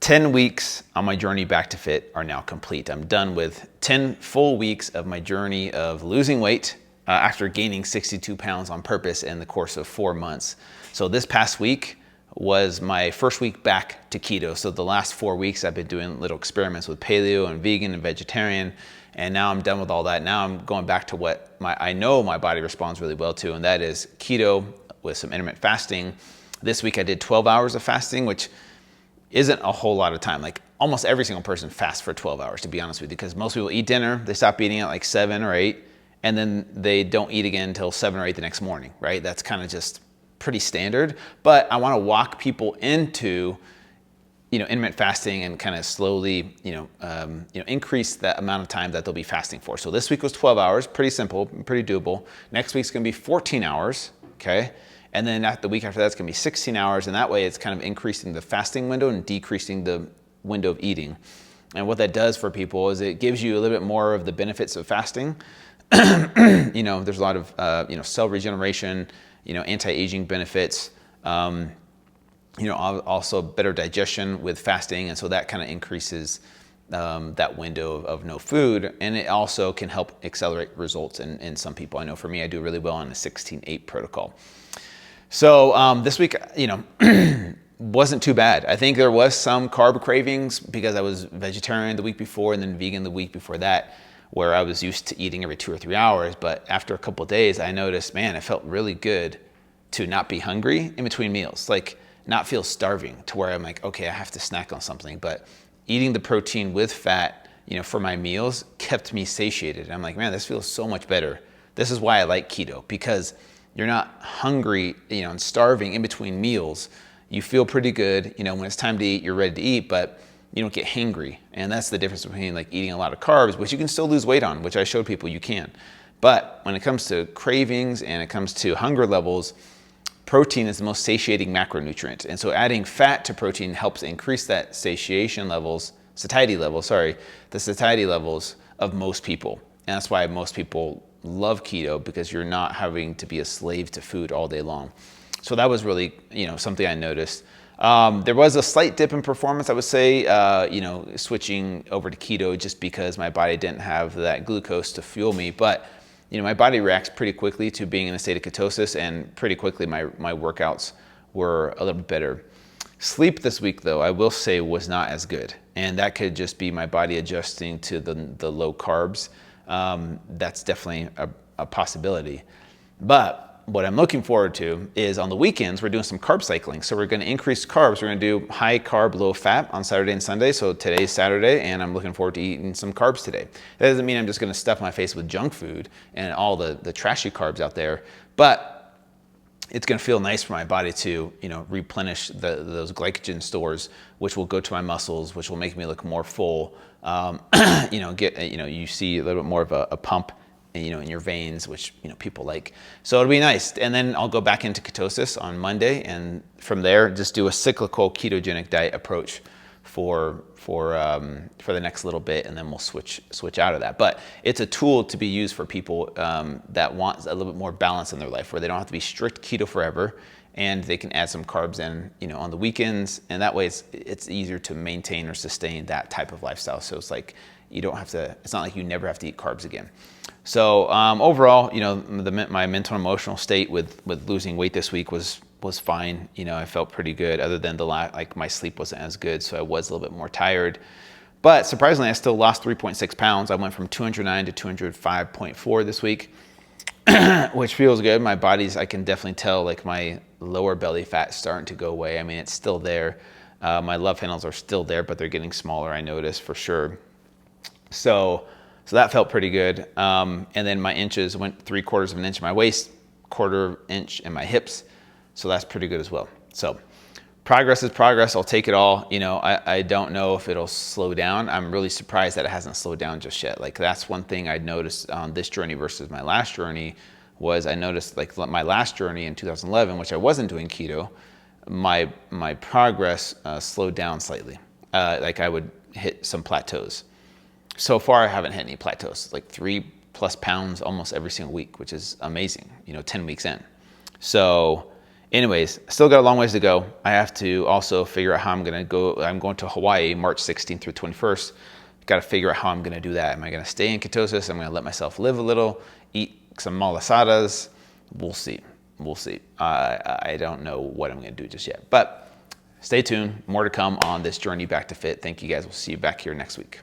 10 weeks on my journey back to fit are now complete. I'm done with 10 full weeks of my journey of losing weight after gaining 62 pounds on purpose in the course of 4 months. So this past week was my first week back to keto. So the last 4 weeks I've been doing little experiments with paleo and vegan and vegetarian, and now I'm done with all that. Now I'm going back to what I know my body responds really well to, and that is keto with some intermittent fasting. This week I did 12 hours of fasting, which isn't a whole lot of time. Like almost every single person fasts for 12 hours, to be honest with you, because most people eat dinner, they stop eating at like 7 or 8, and then they don't eat again until 7 or 8 the next morning, right? That's kind of just pretty standard. But I want to walk people into, intermittent fasting and kind of slowly, increase the amount of time that they'll be fasting for. So this week was 12 hours, pretty simple, pretty doable. Next week's going to be 14 hours, okay? And then the week after that, it's going to be 16 hours. And that way it's kind of increasing the fasting window and decreasing the window of eating. And what that does for people is it gives you a little bit more of the benefits of fasting. There's a lot of, cell regeneration, anti-aging benefits, also better digestion with fasting. And so that kind of increases that window of no food. And it also can help accelerate results in some people. I know for me, I do really well on the 16-8 protocol. So this week, wasn't too bad. I think there was some carb cravings because I was vegetarian the week before and then vegan the week before that, where I was used to eating every 2 or 3 hours. But after a couple of days, I noticed, man, it felt really good to not be hungry in between meals, like not feel starving to where I'm like, okay, I have to snack on something. But eating the protein with fat, for my meals kept me satiated. And I'm like, man, this feels so much better. This is why I like keto, because you're not hungry, and starving in between meals. You feel pretty good. When it's time to eat, you're ready to eat, but you don't get hangry. And that's the difference between like eating a lot of carbs, which you can still lose weight on, which I showed people you can. But when it comes to cravings and it comes to hunger levels, protein is the most satiating macronutrient. And so adding fat to protein helps increase that satiety levels of most people. And that's why most people love keto, because you're not having to be a slave to food all day long. So that was really, something I noticed. There was a slight dip in performance, I would say, switching over to keto just because my body didn't have that glucose to fuel me. But, my body reacts pretty quickly to being in a state of ketosis, and pretty quickly my workouts were a little bit better. Sleep this week, though, I will say was not as good. And that could just be my body adjusting to the low carbs. That's definitely a possibility. But what I'm looking forward to is on the weekends, we're doing some carb cycling. So we're going to increase carbs. We're going to do high carb, low fat on Saturday and Sunday. So today's Saturday, and I'm looking forward to eating some carbs today. That doesn't mean I'm just going to stuff my face with junk food and all the trashy carbs out there, but it's going to feel nice for my body to, replenish those glycogen stores, which will go to my muscles, which will make me look more full. You see a little bit more of a pump, in your veins, which, people like. So it'll be nice. And then I'll go back into ketosis on Monday. And from there, just do a cyclical ketogenic diet approach for the next little bit. And then we'll switch out of that. But it's a tool to be used for people that want a little bit more balance in their life, where they don't have to be strict keto forever, and they can add some carbs in, on the weekends. And that way it's easier to maintain or sustain that type of lifestyle. So it's like, it's not like you never have to eat carbs again. So overall, my mental and emotional state with losing weight this week was fine. I felt pretty good, other than my sleep wasn't as good, so I was a little bit more tired. But surprisingly, I still lost 3.6 pounds. I went from 209 to 205.4 this week, which feels good. My I can definitely tell like my lower belly fat starting to go away. I mean, it's still there. My love handles are still there, but they're getting smaller, I noticed for sure. So that felt pretty good. And then my inches went 3/4 of an inch in my waist, 1/4 inch in my hips. So that's pretty good as well. So progress is progress. I'll take it all. I don't know if it'll slow down. I'm really surprised that it hasn't slowed down just yet. Like that's one thing I noticed on this journey versus my last journey was I noticed like my last journey in 2011, which I wasn't doing keto, my progress slowed down slightly. Like I would hit some plateaus. So far, I haven't hit any plateaus, like 3+ pounds almost every single week, which is amazing, 10 weeks in. So Anyways, still got a long ways to go. I have to also figure out how I'm gonna go. I'm going to Hawaii March 16th through 21st. Got to figure out how I'm gonna do that. Am I gonna stay in ketosis? I'm gonna let myself live a little, eat some malasadas. We'll see. We'll see. I don't know what I'm gonna do just yet, but stay tuned. More to come on this journey back to fit. Thank you guys. We'll see you back here next week.